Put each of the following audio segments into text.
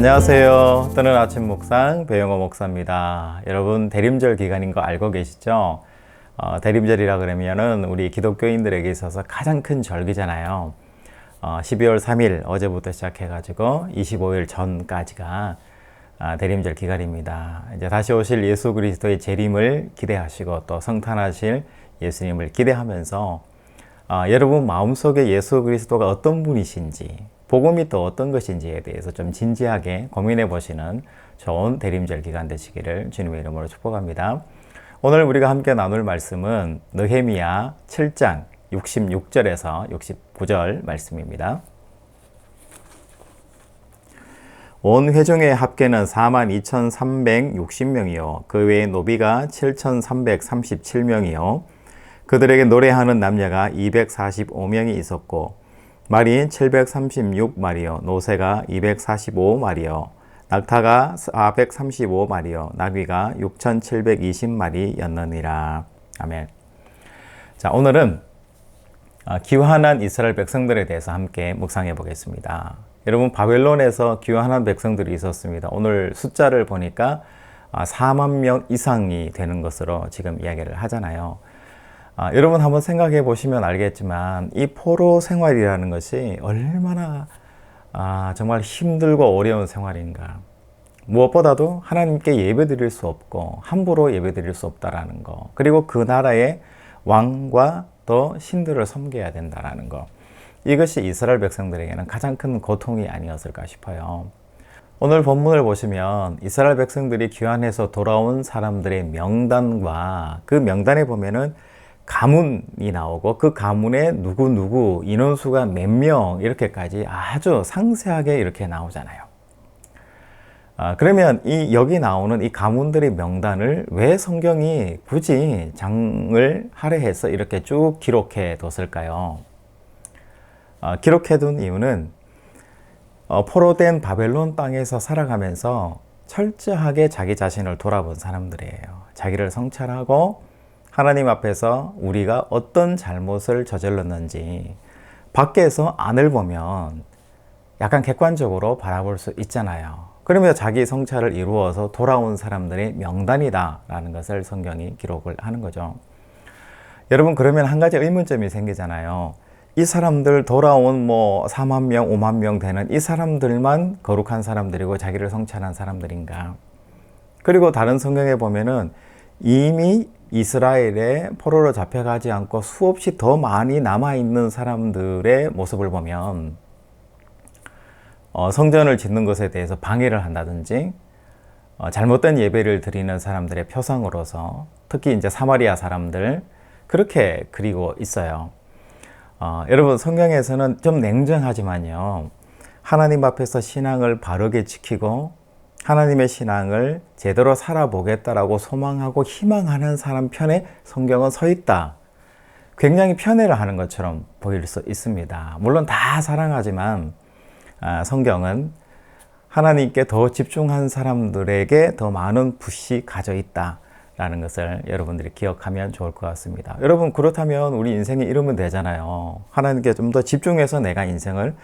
안녕하세요. 뜨는 아침 묵상 배영호 목사입니다. 여러분 대림절 기간인 거 알고 계시죠? 대림절이라 그러면은 우리 기독교인들에게 있어서 가장 큰 절기잖아요. 12월 3일 어제부터 시작해가지고 25일 전까지가 대림절 기간입니다. 이제 다시 오실 예수 그리스도의 재림을 기대하시고 또 성탄하실 예수님을 기대하면서 여러분 마음속에 예수 그리스도가 어떤 분이신지, 복음이 또 어떤 것인지에 대해서 좀 진지하게 고민해 보시는 좋은 대림절 기간 되시기를 주님의 이름으로 축복합니다. 오늘 우리가 함께 나눌 말씀은 느헤미야 7장 66절에서 69절 말씀입니다. 온 회중의 합계는 42,360명이요 그 외에 노비가 7,337명이요 그들에게 노래하는 남녀가 245명이 있었고 말이 736마리요 노새가 245마리요 낙타가 435마리요 나귀가 6,720마리였느니라. 아멘. 자, 오늘은 귀환한 이스라엘 백성들에 대해서 함께 묵상해 보겠습니다. 여러분 바벨론에서 귀환한 백성들이 있었습니다. 오늘 숫자를 보니까 4만 명 이상이 되는 것으로 지금 이야기를 하잖아요. 여러분 한번 생각해 보시면 알겠지만 이 포로 생활이라는 것이 얼마나 정말 힘들고 어려운 생활인가. 무엇보다도 하나님께 예배드릴 수 없고 함부로 예배드릴 수 없다라는 거, 그리고 그 나라의 왕과 또 신들을 섬겨야 된다라는 거, 이것이 이스라엘 백성들에게는 가장 큰 고통이 아니었을까 싶어요. 오늘 본문을 보시면 이스라엘 백성들이 귀환해서 돌아온 사람들의 명단과 그 명단에 보면은 가문이 나오고 그 가문에 누구 인원수가 몇 명 이렇게까지 아주 상세하게 이렇게 나오잖아요. 그러면 여기 나오는 이 가문들의 명단을 왜 성경이 굳이 장을 할애해서 이렇게 쭉 기록해 뒀을까요? 기록해 둔 이유는 포로된 바벨론 땅에서 살아가면서 철저하게 자기 자신을 돌아본 사람들이에요. 자기를 성찰하고 하나님 앞에서 우리가 어떤 잘못을 저질렀는지 밖에서 안을 보면 약간 객관적으로 바라볼 수 있잖아요. 그러면 자기 성찰을 이루어서 돌아온 사람들의 명단이다라는 것을 성경이 기록을 하는 거죠. 여러분 그러면 한 가지 의문점이 생기잖아요. 이 사람들 돌아온 4만 명, 5만 명 되는 이 사람들만 거룩한 사람들이고 자기를 성찰한 사람들인가? 그리고 다른 성경에 보면은 이미 이스라엘에 포로로 잡혀가지 않고 수없이 더 많이 남아있는 사람들의 모습을 보면 성전을 짓는 것에 대해서 방해를 한다든지 잘못된 예배를 드리는 사람들의 표상으로서 특히 이제 사마리아 사람들 그렇게 그리고 있어요. 여러분 성경에서는 좀 냉정하지만요, 하나님 앞에서 신앙을 바르게 지키고 하나님의 신앙을 제대로 살아보겠다라고 소망하고 희망하는 사람 편에 성경은 서 있다. 굉장히 편애를 하는 것처럼 보일 수 있습니다. 물론 다 사랑하지만 성경은 하나님께 더 집중한 사람들에게 더 많은 붓이 가져 있다라는 것을 여러분들이 기억하면 좋을 것 같습니다. 여러분 그렇다면 우리 인생에 이러면 되잖아요. 하나님께 좀 더 집중해서 내가 인생을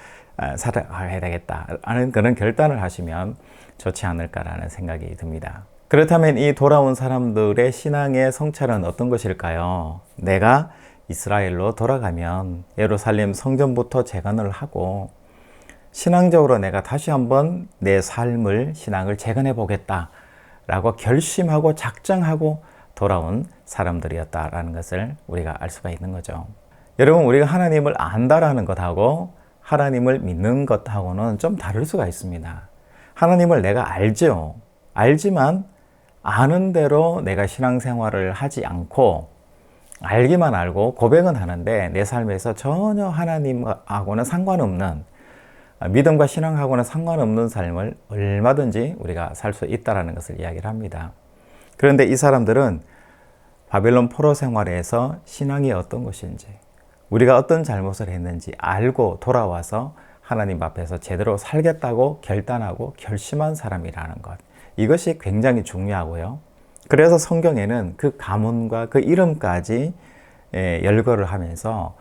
살아가야 되겠다라는 그런 결단을 하시면 좋지 않을까라는 생각이 듭니다. 그렇다면 이 돌아온 사람들의 신앙의 성찰은 어떤 것일까요? 내가 이스라엘로 돌아가면 예루살렘 성전부터 재건을 하고 신앙적으로 내가 다시 한번 내 삶을, 신앙을 재건해 보겠다라고 결심하고 작정하고 돌아온 사람들이었다라는 것을 우리가 알 수가 있는 거죠. 여러분 우리가 하나님을 안다라는 것하고 하나님을 믿는 것하고는 좀 다를 수가 있습니다. 하나님을 내가 알죠. 알지만 아는 대로 내가 신앙생활을 하지 않고 알기만 알고 고백은 하는데 내 삶에서 전혀 하나님하고는 상관없는, 믿음과 신앙하고는 상관없는 삶을 얼마든지 우리가 살 수 있다는 것을 이야기를 합니다. 그런데 이 사람들은 바벨론 포로 생활에서 신앙이 어떤 것인지, 우리가 어떤 잘못을 했는지 알고 돌아와서 하나님 앞에서 제대로 살겠다고 결단하고 결심한 사람이라는 것, 이것이 굉장히 중요하고요. 그래서 성경에는 그 가문과 그 이름까지 열거를 하면서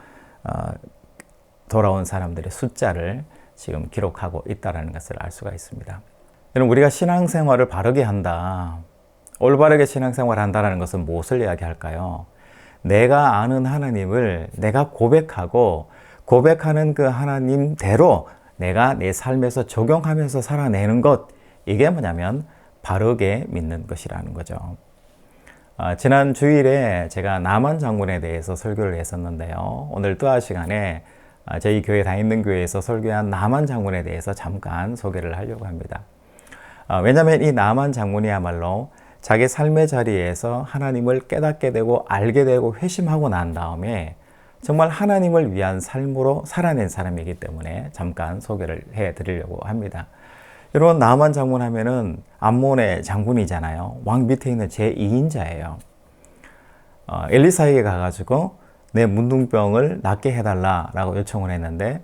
돌아온 사람들의 숫자를 지금 기록하고 있다는 것을 알 수가 있습니다. 여러분, 우리가 신앙생활을 바르게 한다, 올바르게 신앙생활을 한다는 것은 무엇을 이야기할까요? 내가 아는 하나님을 내가 고백하고 고백하는 그 하나님대로 내가 내 삶에서 적용하면서 살아내는 것, 이게 뭐냐면 바르게 믿는 것이라는 거죠. 지난 주일에 제가 남한 장군에 대해서 설교를 했었는데요. 오늘 또한 시간에 저희 교회 다니는 교회에서 설교한 남한 장군에 대해서 잠깐 소개를 하려고 합니다. 왜냐하면 이 남한 장군이야말로 자기 삶의 자리에서 하나님을 깨닫게 되고 알게 되고 회심하고 난 다음에 정말 하나님을 위한 삶으로 살아낸 사람이기 때문에 잠깐 소개를 해드리려고 합니다. 여러분, 나만 장군 하면은 암몬의 장군이잖아요. 왕 밑에 있는 제2인자예요. 엘리사에게 가가지고 내 문둥병을 낫게 해달라라고 요청을 했는데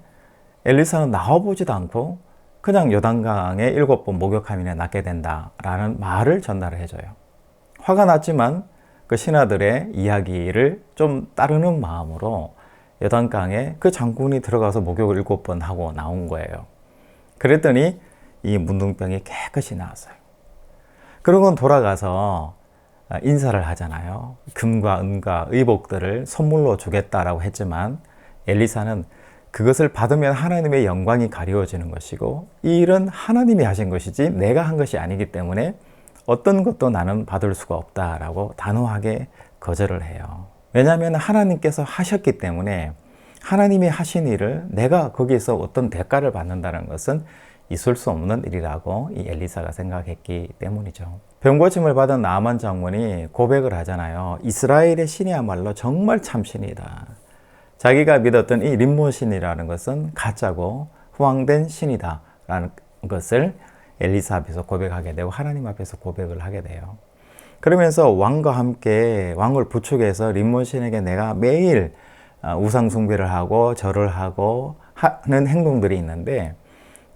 엘리사는 나와보지도 않고 그냥 요단강에 7번 목욕하면 낫게 된다라는 말을 전달을 해줘요. 화가 났지만 그 신하들의 이야기를 좀 따르는 마음으로 요단강에 그 장군이 들어가서 목욕을 7번 하고 나온 거예요. 그랬더니 이 문둥병이 깨끗이 나왔어요. 그러고 돌아가서 인사를 하잖아요. 금과 은과 의복들을 선물로 주겠다라고 했지만 엘리사는 그것을 받으면 하나님의 영광이 가리워지는 것이고 이 일은 하나님이 하신 것이지 내가 한 것이 아니기 때문에 어떤 것도 나는 받을 수가 없다라고 단호하게 거절을 해요. 왜냐하면 하나님께서 하셨기 때문에 하나님이 하신 일을 내가 거기에서 어떤 대가를 받는다는 것은 있을 수 없는 일이라고 이 엘리사가 생각했기 때문이죠. 병고침을 받은 나만 장군이 고백을 하잖아요. 이스라엘의 신이야말로 정말 참신이다. 자기가 믿었던 이 림몬 신이라는 것은 가짜고 후황된 신이다 라는 것을 엘리사 앞에서 고백하게 되고 하나님 앞에서 고백을 하게 돼요. 그러면서 왕과 함께 왕을 부축해서 림몬 신에게 내가 매일 우상 숭배를 하고 절을 하고 하는 행동들이 있는데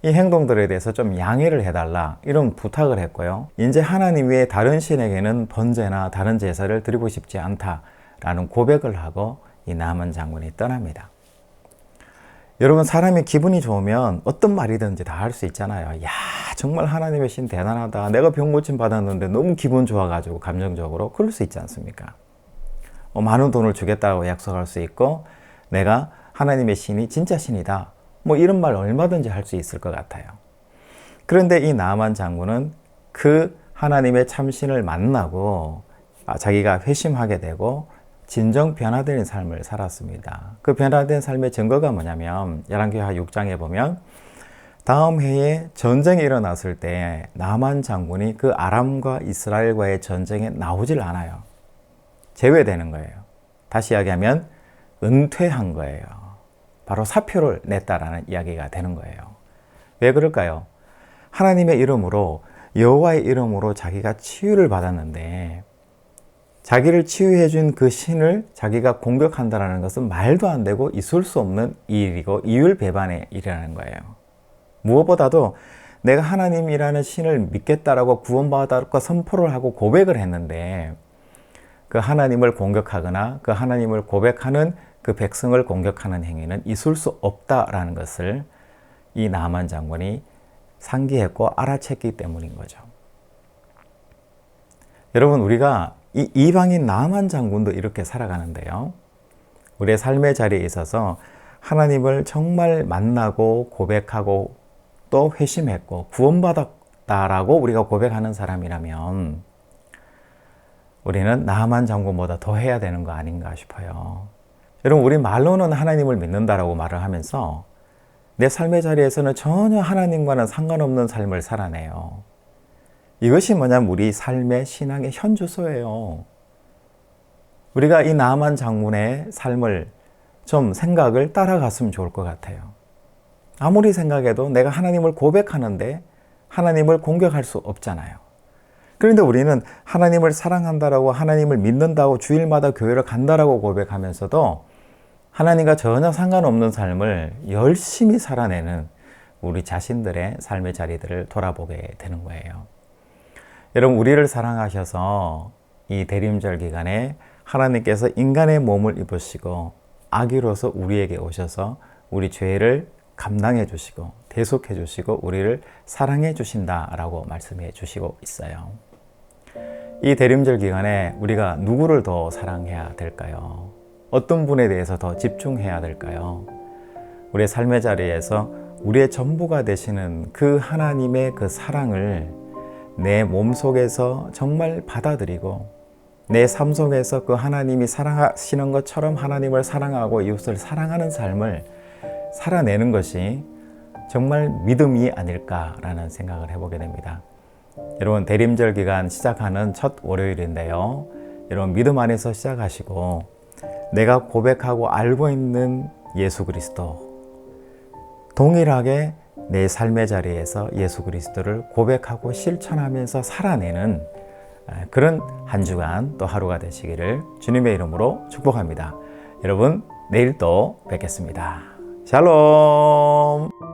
이 행동들에 대해서 좀 양해를 해달라 이런 부탁을 했고요. 이제 하나님 외에 다른 신에게는 번제나 다른 제사를 드리고 싶지 않다라는 고백을 하고 이 나만 장군이 떠납니다. 여러분, 사람이 기분이 좋으면 어떤 말이든지 다 할 수 있잖아요. 야, 정말 하나님의 신 대단하다. 내가 병고침 받았는데 너무 기분 좋아가지고 감정적으로 그럴 수 있지 않습니까? 많은 돈을 주겠다고 약속할 수 있고 내가 하나님의 신이 진짜 신이다. 이런 말 얼마든지 할 수 있을 것 같아요. 그런데 이 나만 장군은 그 하나님의 참신을 만나고 자기가 회심하게 되고 진정 변화된 삶을 살았습니다. 그 변화된 삶의 증거가 뭐냐면 열왕기하 6장에 보면 다음 해에 전쟁이 일어났을 때 나만 장군이 그 아람과 이스라엘과의 전쟁에 나오질 않아요. 제외되는 거예요. 다시 이야기하면 은퇴한 거예요. 바로 사표를 냈다라는 이야기가 되는 거예요. 왜 그럴까요? 하나님의 이름으로 여호와의 이름으로 자기가 치유를 받았는데 자기를 치유해 준 그 신을 자기가 공격한다는 것은 말도 안 되고 있을 수 없는 일이고 이율배반의 일이라는 거예요. 무엇보다도 내가 하나님이라는 신을 믿겠다라고 구원받았고 선포를 하고 고백을 했는데 그 하나님을 공격하거나 그 하나님을 고백하는 그 백성을 공격하는 행위는 있을 수 없다라는 것을 이 나만 장군이 상기했고 알아챘기 때문인 거죠. 여러분, 우리가 이 이방인 나만 장군도 이렇게 살아가는데요. 우리의 삶의 자리에 있어서 하나님을 정말 만나고 고백하고 또 회심했고 구원받았다라고 우리가 고백하는 사람이라면 우리는 나만 장군보다 더 해야 되는 거 아닌가 싶어요. 여러분, 우리 말로는 하나님을 믿는다라고 말을 하면서 내 삶의 자리에서는 전혀 하나님과는 상관없는 삶을 살아내요. 이것이 뭐냐면 우리 삶의 신앙의 현주소예요. 우리가 이 나만 장군의 삶을 좀 생각을 따라갔으면 좋을 것 같아요. 아무리 생각해도 내가 하나님을 고백하는데 하나님을 공격할 수 없잖아요. 그런데 우리는 하나님을 사랑한다라고 하나님을 믿는다고 주일마다 교회를 간다라고 고백하면서도 하나님과 전혀 상관없는 삶을 열심히 살아내는 우리 자신들의 삶의 자리들을 돌아보게 되는 거예요. 여러분, 우리를 사랑하셔서 이 대림절 기간에 하나님께서 인간의 몸을 입으시고 아기로서 우리에게 오셔서 우리 죄를 감당해 주시고 계속해 주시고 우리를 사랑해 주신다라고 말씀해 주시고 있어요. 이 대림절 기간에 우리가 누구를 더 사랑해야 될까요? 어떤 분에 대해서 더 집중해야 될까요? 우리의 삶의 자리에서 우리의 전부가 되시는 그 하나님의 그 사랑을 내 몸속에서 정말 받아들이고 내 삶 속에서 그 하나님이 사랑하시는 것처럼 하나님을 사랑하고 이웃을 사랑하는 삶을 살아내는 것이 정말 믿음이 아닐까라는 생각을 해보게 됩니다. 여러분, 대림절 기간 시작하는 첫 월요일인데요. 여러분, 믿음 안에서 시작하시고 내가 고백하고 알고 있는 예수 그리스도, 동일하게 내 삶의 자리에서 예수 그리스도를 고백하고 실천하면서 살아내는 그런 한 주간 또 하루가 되시기를 주님의 이름으로 축복합니다. 여러분, 내일 또 뵙겠습니다. 샬롬.